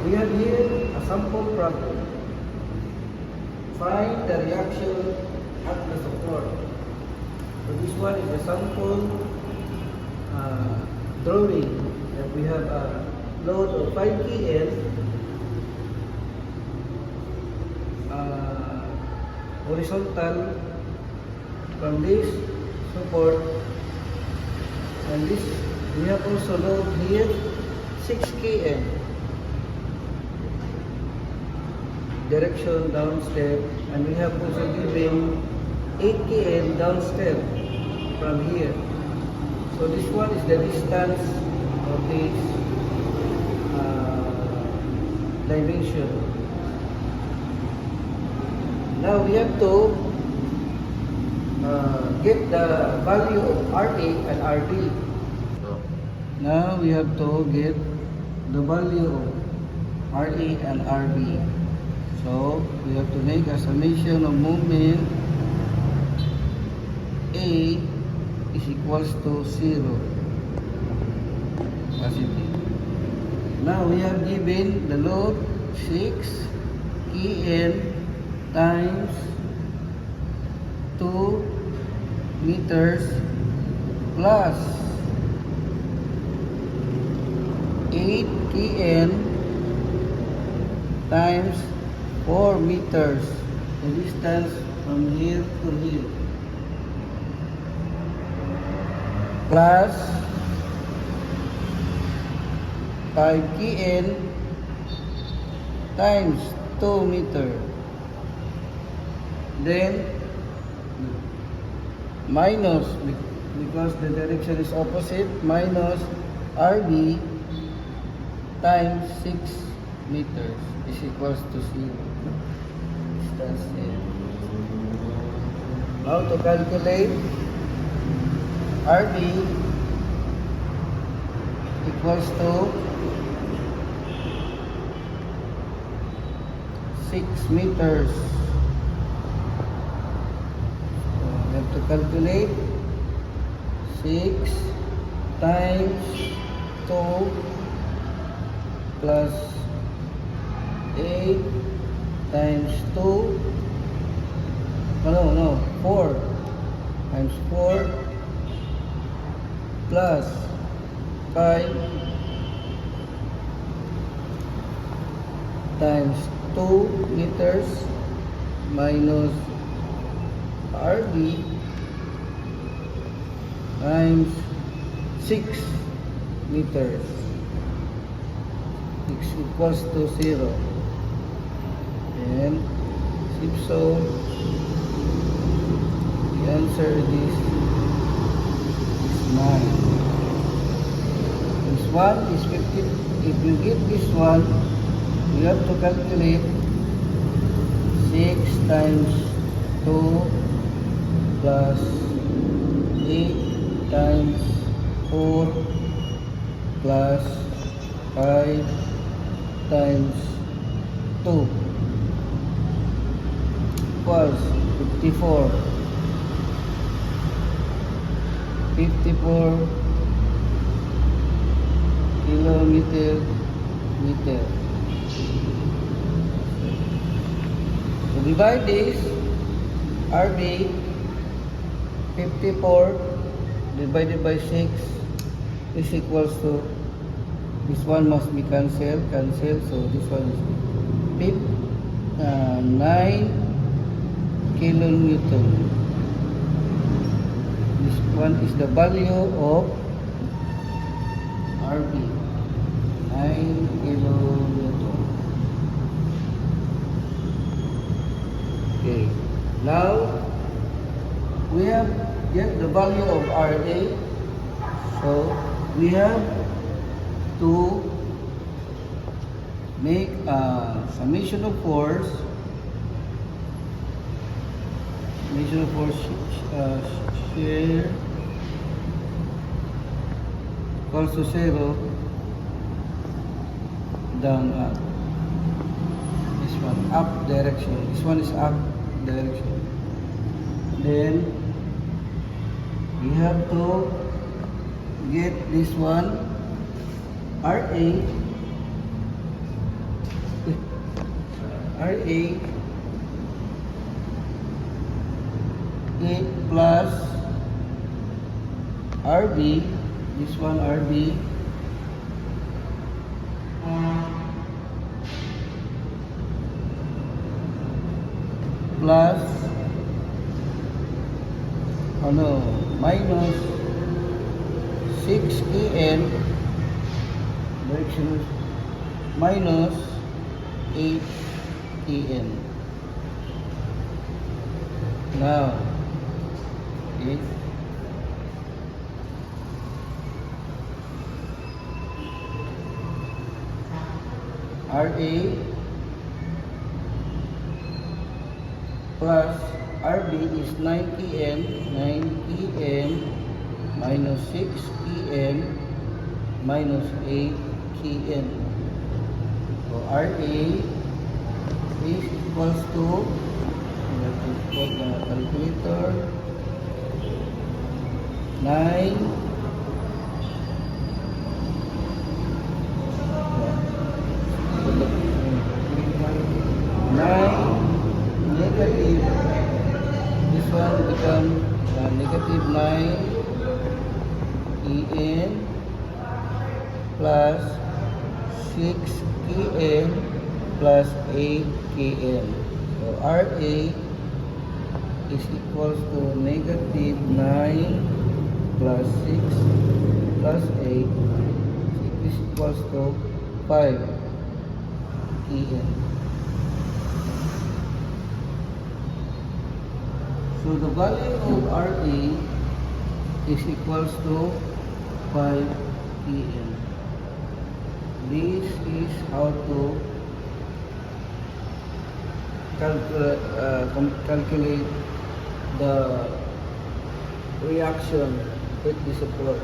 We have here a sample problem. Find the reaction at the support. So this one is a sample drawing that we have a load of 5 kN horizontal from this support, and this we have also load here 6 kN direction down step, and we have also given 8 kN down step from here. So this one is the distance of this dimension. Now we have to get the value of RA and RB. Now we have to get the value of RA and RB. So we have to make a summation of moment A is equals to 0, positive. Now we have given the load 6 kN times 2 meters plus 8 kN times 4 meters, the distance from here to here, plus 5 kN times 2 meter. Then minus, because the direction is opposite, minus RB times 6 meters is equals to 0. Distance here. Now to calculate RB equals to 6 meters. So we have to calculate 6 times 2 plus 8 times 2, no, 4 times 4 plus 5 times 2 meters minus RB times 6 meters. X equals to 0. And if so, the answer is 9. This one is 50. If you get this one, you have to calculate 6 times 2 plus 8 times 4 plus 5 times 2 equals 54 kilometer meter. So divide this RB 54 divided by 6 is equals to, this one must be cancelled, so this one is 9 kilonewton. This one is the value of RB, 9 kilonewton. Okay, now we have get the value of RA, so we have to make a summation of force. Share equals to 0 down up. This one up direction. This one is up direction. Then we have to get this one RA RA 8 plus RB, this one RB plus minus 6 kN direction minus 8 kN. Now, okay. RA plus RB is 9 kN, 9 kN minus 6 kN minus 8 kN. So RA is equals to, let's put the calculator, 9 negative, this one become negative 9 kN plus 6 kN plus 8 kN. So RA is equals to negative 9 plus 6 plus 8 is equals to 5 kN. So the value of RA is equals to 5 kN. This is how to calculate the reaction with the support.